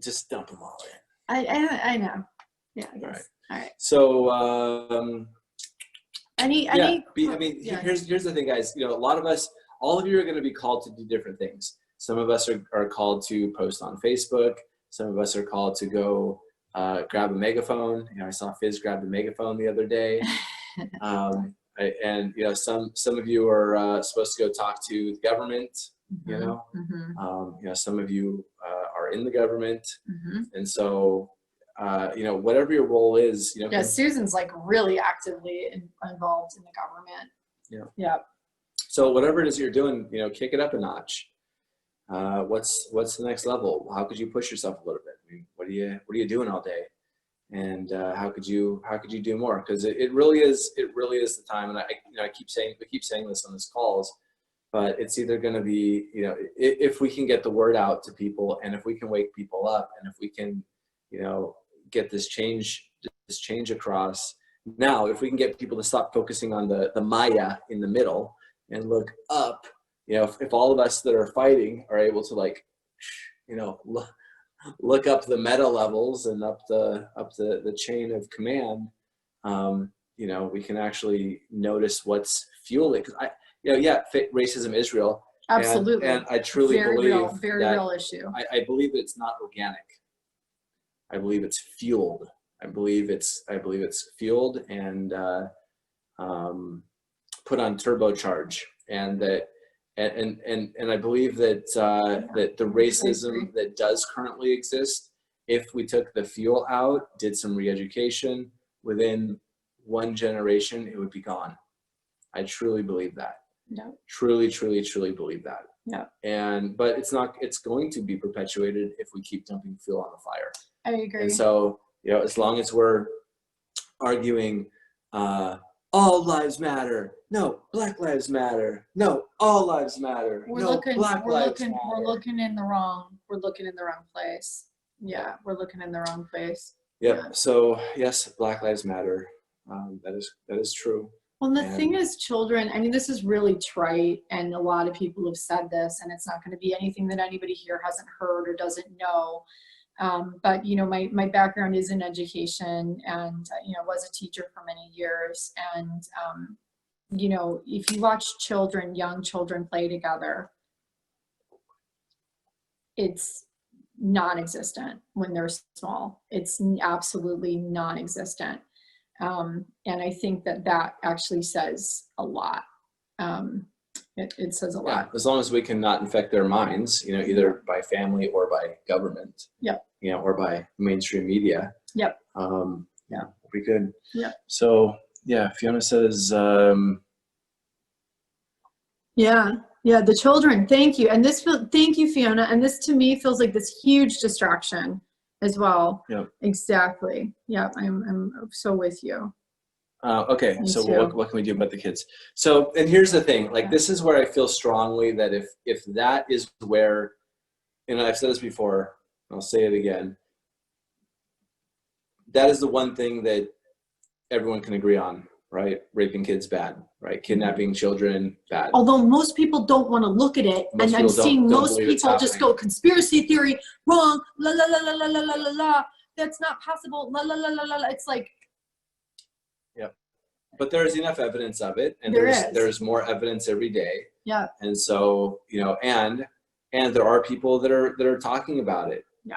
Just dump them all in. I know. Yeah, I guess. All right. So here's the thing, guys. You know, a lot of us, all of you are going to be called to do different things. Some of us are called to post on Facebook. Some of us are called to go grab a megaphone. You know, I saw Fizz grab the megaphone the other day. And you know, some of you are supposed to go talk to the government. You know, you know, some of you are in the government, and so you know, whatever your role is, you know. Yeah, Susan's like really actively involved in the government. Yeah. Yeah. So whatever it is you're doing, you know, kick it up a notch. What's the next level? How could you push yourself a little bit? I mean, what are you doing all day? And how could you do more? Because it really is the time. And I keep saying this on these calls. But it's either going to be, you know, if we can get the word out to people, and if we can wake people up, and if we can, you know, get this change across. Now, if we can get people to stop focusing on the Maya in the middle and look up, you know, if all of us that are fighting are able to, like, you know, look up the meta levels and up the chain of command, you know, we can actually notice what's fueling. Because yeah, racism is real. Absolutely. And I truly believe very real issue. I believe it's not organic. I believe it's fueled. I believe it's fueled and put on turbocharge, and that and I believe that that the racism that does currently exist, if we took the fuel out, did some re-education, within one generation, it would be gone. I truly believe that. Yeah. Truly believe that. Yeah. But it's going to be perpetuated if we keep dumping fuel on the fire. I agree. And so, you know, as long as we're arguing, all lives matter. No, Black lives matter. No, all lives matter. We're looking in the wrong place. Yeah, we're looking in the wrong place. Yep. Yeah. So yes, Black lives matter. That is true. Well, the thing is, children, I mean, this is really trite, and a lot of people have said this, and it's not going to be anything that anybody here hasn't heard or doesn't know. But, you know, my background is in education, and, you know, was a teacher for many years. And, you know, if you watch young children play together, it's non-existent when they're small. It's absolutely non-existent. And I think that actually says a lot. It says a lot. As long as we can not infect their minds, you know, either by family or by government. Yep. You know, or by mainstream media. Yep. We could. Yep. So yeah, Fiona says. Yeah, the children. Thank you, and thank you, Fiona. And this to me feels like this huge distraction as well. Yep. Exactly. Yeah, I'm so with you. Okay, so what can we do about the kids? So, and here's the thing, like, this is where I feel strongly that if that is where, and I've said this before, I'll say it again, that is the one thing that everyone can agree on, right? Raping kids, bad, right? Kidnapping children, bad. Although most people don't want to look at it, and I'm seeing most people just go conspiracy theory, wrong, la la la la la la la la la, that's not possible, la la la la la. It's like, yeah, but there is enough evidence of it, and there's more evidence every day. Yeah. And so, you know, and there are people that are talking about it. Yeah.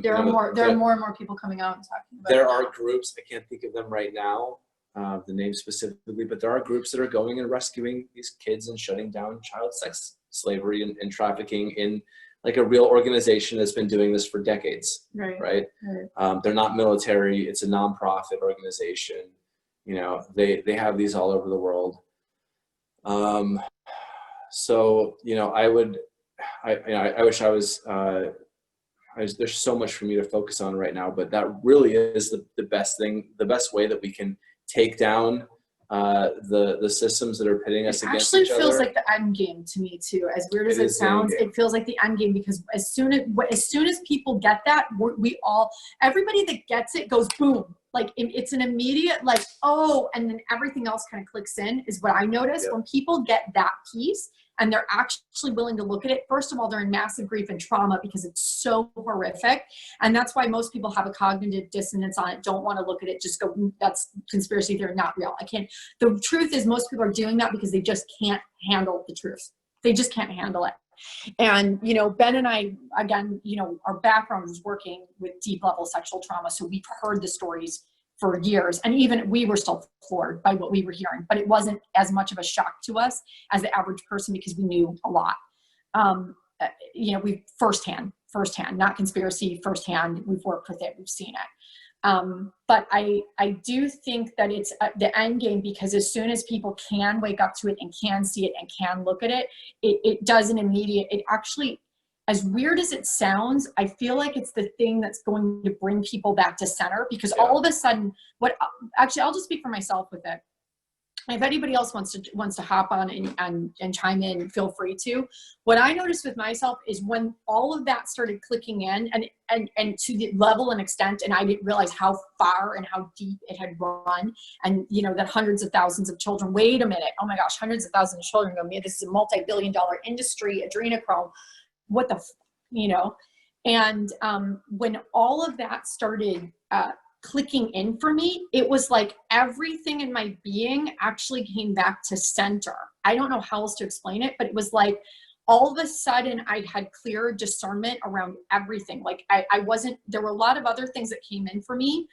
There are more and more people coming out and talking about it. There are groups, I can't think of them right now, the name specifically, but there are groups that are going and rescuing these kids and shutting down child sex slavery and trafficking in like a real organization that's been doing this for decades. Right. They're not military. It's a nonprofit organization. You know, they have these all over the world. So, you know, I wish I was, there's so much for me to focus on right now, but that really is the best thing, the best way that we can take down the systems that are pitting us against each other. It actually feels like the end game to me too. As weird as it sounds, it feels like the end game, because as soon as people get that, everybody that gets it goes boom. Like it's an immediate like, oh, and then everything else kind of clicks in, is what I noticed. When people get that piece and they're actually willing to look at it, first of all, they're in massive grief and trauma because it's so horrific. And that's why most people have a cognitive dissonance on it, don't want to look at it, just go, that's conspiracy theory, not real. The truth is most people are doing that because they just can't handle the truth. They just can't handle it. And, you know, Ben and I, again, you know, our background is working with deep level sexual trauma. So we've heard the stories for years, and even we were still floored by what we were hearing, but it wasn't as much of a shock to us as the average person because we knew a lot. You know, we firsthand, not conspiracy, firsthand, we've worked with it, we've seen it. But I do think that it's the end game, because as soon as people can wake up to it and can see it and can look at it, it does an immediate, it actually, as weird as it sounds, I feel like it's the thing that's going to bring people back to center, because all of a sudden, actually, I'll just speak for myself with it. If anybody else wants to hop on and chime in, feel free to. What I noticed with myself is when all of that started clicking in, and to the level and extent, and I didn't realize how far and how deep it had run, and you know that hundreds of thousands of children. Wait a minute, oh my gosh, hundreds of thousands of children go, man, this is a multi-billion-dollar industry, adrenochrome. What the, you know, and when all of that started clicking in for me. It was like everything in my being actually came back to center. I don't know how else to explain it, but it was like all of a sudden I had clear discernment around everything. Like I wasn't, there were a lot of other things that came in for me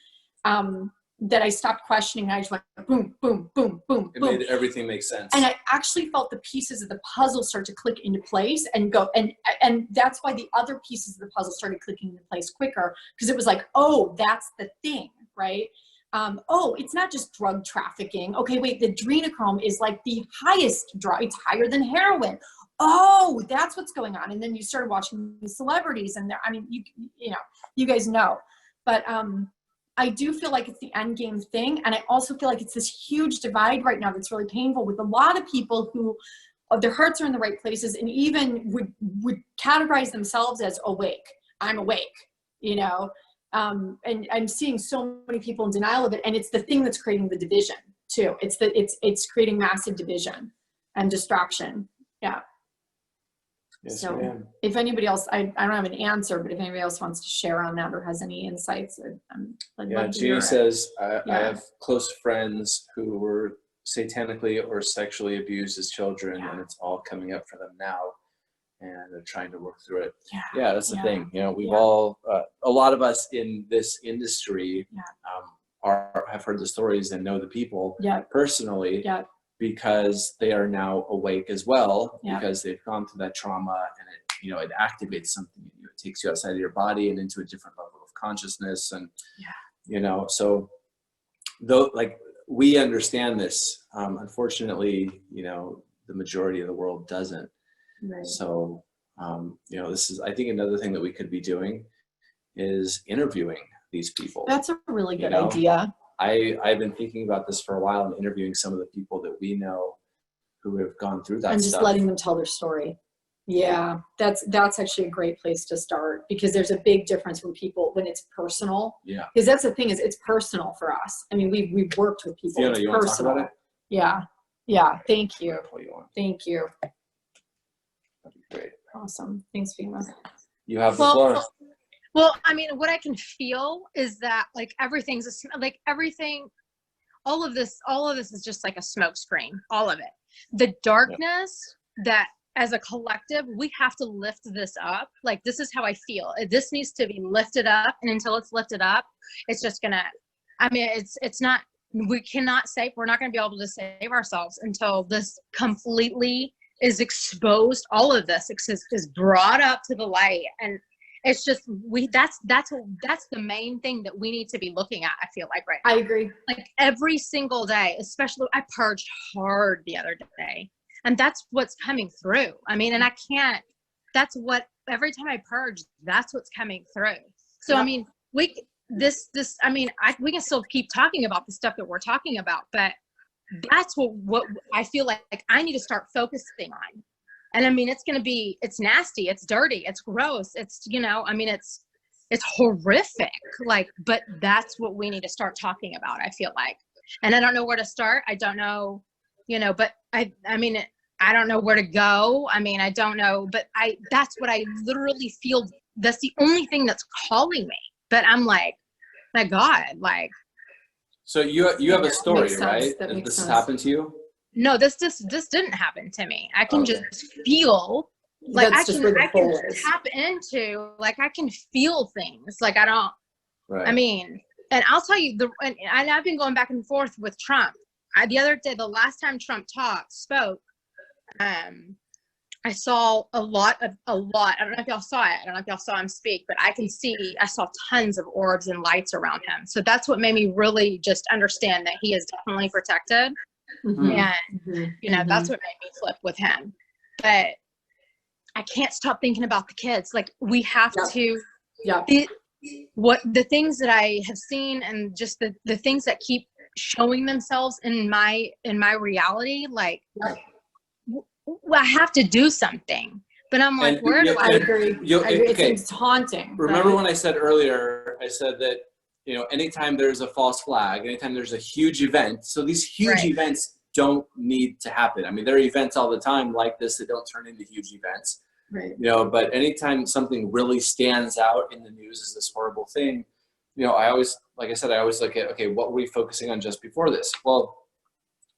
that I stopped questioning. I just went boom, boom, boom, boom, It boom. made everything make sense. And I actually felt the pieces of the puzzle start to click into place and go, and that's why the other pieces of the puzzle started clicking into place quicker, because it was like, oh, that's the thing, right? Oh, it's not just drug trafficking. Okay, wait, the adrenochrome is like the highest drug. It's higher than heroin. Oh, that's what's going on. And then you started watching the celebrities, and I mean, you know, you guys know, but I do feel like it's the end game thing. And I also feel like it's this huge divide right now that's really painful with a lot of people who their hearts are in the right places and even would categorize themselves as awake. I'm awake, you know? And I'm seeing so many people in denial of it. And it's the thing that's creating the division too. It's creating massive division and distraction. Yeah. Yes, So ma'am. if anybody else, I don't have an answer, but if anybody else wants to share on that or has any insights, I'd Yeah, love to hear Jeannie it. says, I Yeah. have close friends who were satanically or sexually abused as children, Yeah. and it's all coming up for them now, and they're trying to work through it. Yeah. Yeah, that's the Yeah. thing. You know, we've Yeah. all, a lot of us in this industry Yeah. have heard the stories and know the people Yeah. personally Yeah. because they are now awake as well, Yeah. because they've gone through that trauma, and it, you know, it activates something in you. It takes you outside of your body and into a different level of consciousness. And, you know, so though, like, we understand this, unfortunately, you know, the majority of the world doesn't. Right. So, you know, this is, I think another thing that we could be doing is interviewing these people. That's a really You good know? idea. I've been thinking about this for a while and interviewing some of the people that we know who have gone through that And just stuff. letting them tell their story. Yeah, that's actually a great place to start, because there's a big difference when it's personal. Yeah. Because that's the thing, is it's personal for us. I mean, we've worked with people. Fiona, It's you want to talk personal. about it? Yeah. Yeah. Thank you. Pull you on. Thank you. That'd be great. Awesome. Thanks, Fema. You have the Well, floor. Well, I mean, what I can feel is that like everything's like everything, all of this is just like a smoke screen, all of it. The darkness that as a collective, we have to lift this up. Like, this is how I feel. This needs to be lifted up. And until it's lifted up, it's just gonna, I mean, it's not, we cannot save, we're not gonna be able to save ourselves until this completely is exposed. All of this is brought up to the light. And it's just, that's the main thing that we need to be looking at, I feel like, right now. I agree. Like every single day, especially, I purged hard the other day, and that's what's coming through. I mean, and I can't, that's what, every time I purge, that's what's coming through. So, I mean, we can still keep talking about the stuff that we're talking about, but that's what I feel like I need to start focusing on. And I mean, it's nasty, it's dirty, it's gross. It's, you know, I mean, it's horrific, like, but that's what we need to start talking about, I feel like. And I don't know where to start. I don't know, you know, but I mean, I don't know where to go. I mean, I don't know, but that's what I literally feel. That's the only thing that's calling me. But I'm like, my God, like. So you have a story, Makes sense. right? That makes This sense. happened to you? No, this didn't happen to me. I can Okay. just feel, like, That's just where the I can pull is. tap into, like, I can feel things. Like, I don't, Right. I mean, and I'll tell you, and I've been going back and forth with Trump. The other day, the last time Trump spoke, I saw a lot. I don't know if y'all saw it. I don't know if y'all saw him speak, but I saw tons of orbs and lights around him. So that's what made me really just understand that he is definitely protected. Mhm. And, Mhm. you know, Mhm. that's what made me flip with him. But I can't stop thinking about the kids. Like, we have Yeah. to, Yeah. the things that I have seen, and just the things that keep showing themselves in my reality, like, Yeah. I have to do something. But I'm like, And where do I I? agree. I agree. Okay. It's haunting. Remember right? when I said earlier, I said that, you know, anytime there's a false flag, anytime there's a huge event, so these huge Right. events don't need to happen. I mean, there are events all the time like this that don't turn into huge events, Right. you know, but anytime something really stands out in the news as this horrible thing, you know, I always, like I said, I always look at, okay, what were we focusing on just before this? Well,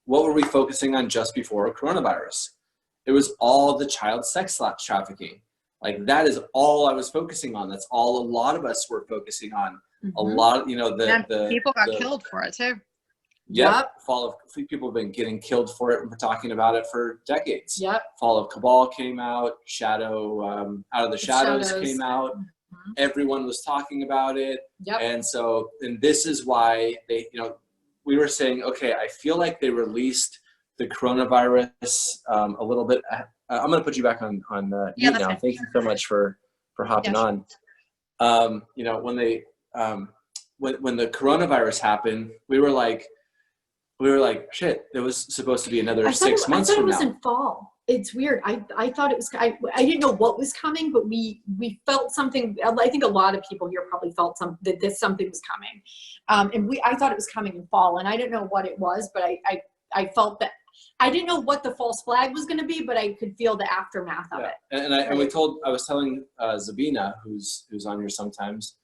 what were we focusing on just before coronavirus? It was all the child sex trafficking. Like that is all I was focusing on. That's all a lot of us were focusing on. A lot, you know, And people got killed for it too. Yep. Fall of people have been getting killed for it, and we're talking about it for decades. Yep. Fall of Cabal came out. Shadow, Out of the Shadows came out. Everyone was talking about it. Yep. And so, and this is why they, you know, we were saying, okay, I feel like they released the coronavirus a little bit. I'm going to put you back on mute now. Fine. Thank you so much for hopping on. You know, when they when the coronavirus happened, we were like, shit, it was supposed to be another 6 months from now. I thought it was in fall. It's weird. I thought it was, I didn't know what was coming, but we felt something. I think a lot of people here probably felt that something was coming. And I thought it was coming in fall, and I didn't know what it was, but I felt that I didn't know what the false flag was going to be, but I could feel the aftermath of it. And I was telling Zabina, who's on here sometimes,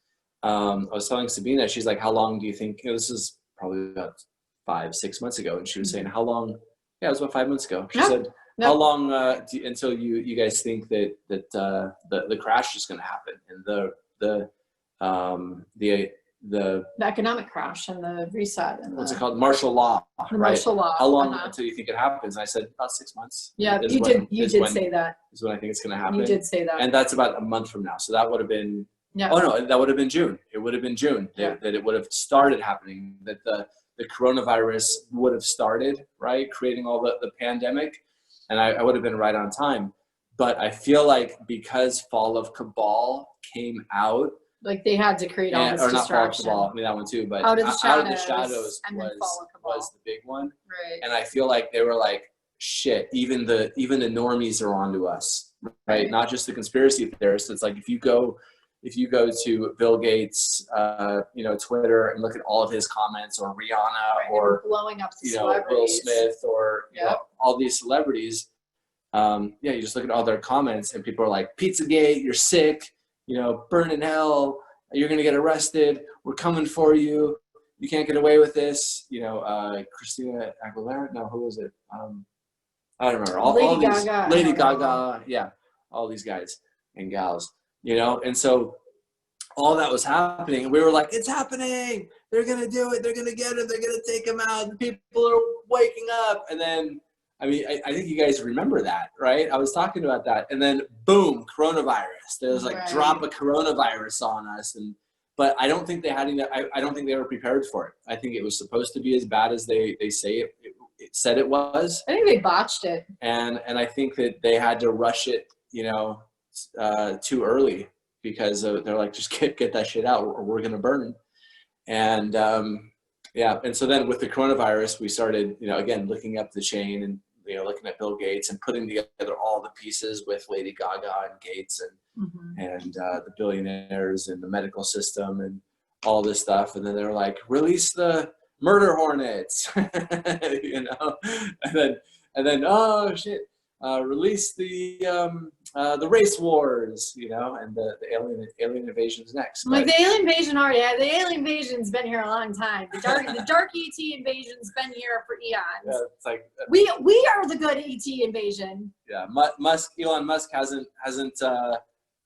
I was telling Sabina, she's like, how long do you think, you know, this is probably about 5-6 months ago. And she was saying, how long? Yeah, it was about 5 months ago. She said, how long until you guys think that the crash is going to happen, and the economic crash and the reset and what's it called, martial law, the right? martial law. How long until you think it happens? And I said about 6 months. Yeah, you did say that. Is when I think it's going to happen. You did say that. And that's about a month from now. So that would have been. Yeah. Oh no, that would have been June. It would have been June that it would have started happening. That the coronavirus would have started, right, creating all the pandemic, and I would have been right on time. But I feel like because Fall of Cabal came out, like they had to create all this distraction. Not Fall of Cabal, I mean that one too, but Out of the Shadows was the big one. Right. And I feel like they were like, shit, even the normies are onto us, right? Not just the conspiracy theorists. It's like if you go to Bill Gates, Twitter, and look at all of his comments, or Rihanna, or blowing up Will Smith, or all these celebrities. You just look at all their comments, and people are like, "Pizzagate, you're sick. Burn in hell. You're gonna get arrested. We're coming for you. You can't get away with this." Christina Aguilera. No, who was it? I don't remember. Lady Gaga. Yeah, all these guys and gals. And so all that was happening, and we were like, it's happening, they're gonna do it, they're gonna get him, they're gonna take him out, and people are waking up. And then I think you guys remember that, right? I was talking about that, and then boom, coronavirus. There was like drop a coronavirus on us, but I don't think they had any. I don't think they were prepared for it. I think it was supposed to be as bad as they say it said it was. I think they botched it, and I think that they had to rush it, too early, because they're like, just get that shit out, or we're gonna burn. And and so then with the coronavirus, we started again looking up the chain, and looking at Bill Gates and putting together all the pieces with Lady Gaga and Gates and the billionaires and the medical system and all this stuff. And then they were like, release the murder hornets, and then oh shit, release the race wars, and the alien invasion's next. Like the alien invasion the alien invasion's been here a long time. The dark ET invasion's been here for eons. Yeah, it's like we are the good ET invasion. Yeah, Elon Musk hasn't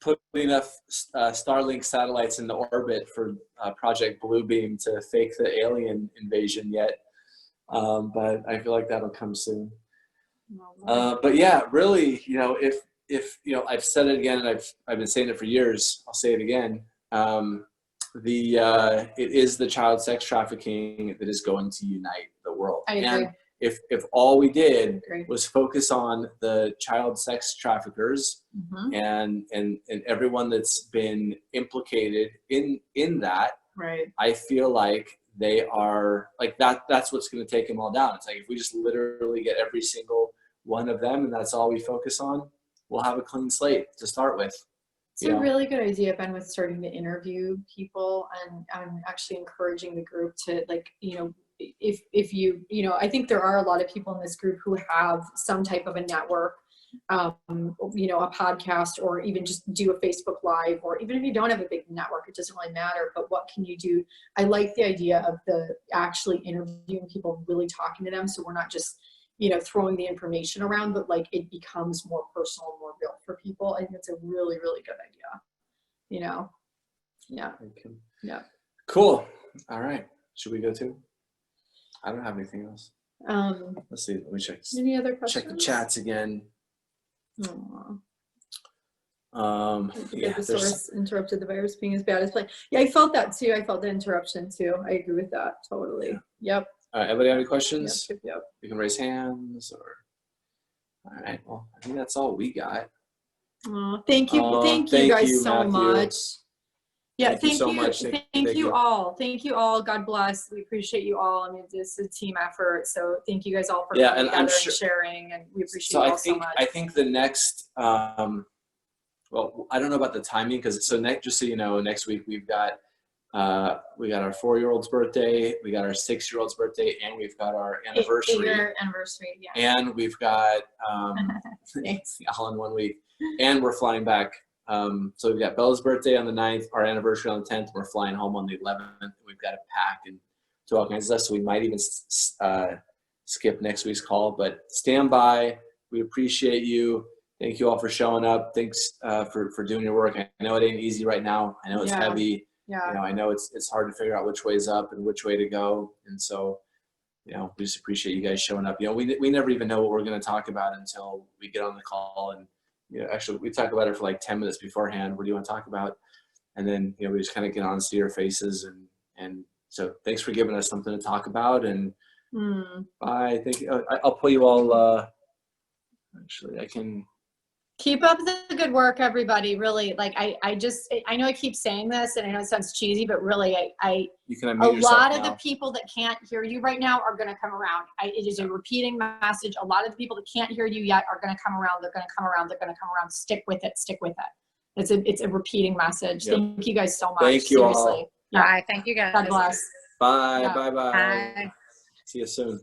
put enough Starlink satellites into orbit for Project Bluebeam to fake the alien invasion yet, but I feel like that'll come soon. But yeah, really, if I've said it again, and I've been saying it for years, I'll say it again. It is the child sex trafficking that is going to unite the world. I agree. And if all we did was focus on the child sex traffickers and everyone that's been implicated in that, right, I feel like they are like that's what's going to take them all down. It's like if we just literally get every single one of them and that's all we focus on, we'll have a clean slate to start with. It's a really good idea, Ben, with starting to interview people, and I'm actually encouraging the group to, like, if you I think there are a lot of people in this group who have some type of a network you know, a podcast, or even just do a Facebook Live, or even if you don't have a big network, it doesn't really matter, but what can you do? I like the idea of actually interviewing people, really talking to them. So we're not just, you know, throwing the information around, but like it becomes more personal and more real for people. I think it's a really, really good idea, you know? Yeah. Okay. Yeah. Cool. All right. Should we go to? I don't have anything else. Let's see. Let me check. Any other questions? Check the chats again. Aw. Yeah, The there's, source interrupted the virus being as bad as planned. Yeah, I felt that too. I felt the interruption too. I agree with that totally. Yeah. Yep. Anybody have any Yep. questions? Yep. You can raise hands or. All right. Well, I think that's all we got. Aw, thank you. Aw, Thank you thank guys you, so Matthew. much. Yeah, Thank you thank so you. much. Thank Thank you you. all. Thank you all. God bless. We appreciate you all. I mean, this is a team effort. So thank you guys all for Yeah, coming and I'm together sure- and sharing. And we appreciate So you I all so think much. the next well, I don't know about the timing because just so you know, next week we got our 4-year-old's birthday, we got our 6-year-old's birthday, and we've got our anniversary, Eight-year anniversary. Yeah. and we've got Thanks. all in 1 week, and we're flying back. So we've got Bella's birthday on the 9th, our anniversary on the 10th. We're flying home on the 11th. We've got to pack and do all kinds of stuff. So we might even skip next week's call, but stand by. We appreciate you. Thank you all for showing up. Thanks for doing your work. I know it ain't easy right now. I know it's Yeah. heavy. Yeah. You know, I know it's hard to figure out which way's up and which way to go. And so, you know, we just appreciate you guys showing up. You know, we never even know what we're going to talk about until we get on the call. And, you know, actually we talk about it for like 10 minutes beforehand. What do you want to talk about? And then, you know, we just kind of get on, see your faces. And so thanks for giving us something to talk about. And I think I'll put you all, actually I can. Keep up the good work, everybody. Really, like I know I keep saying this, and I know it sounds cheesy, but really, You can a unmute yourself lot of now. the people that can't hear you right now are going to come around. It is a repeating message. A lot of the people that can't hear you yet are going to come around. They're going to come around. They're going to come around. Stick with it. Stick with it. It's a repeating message. Yep. Thank you guys so much. Thank you all. Seriously. Yeah. Bye. Thank you guys. God bless. Bye. Yeah. Bye. Bye. See you soon.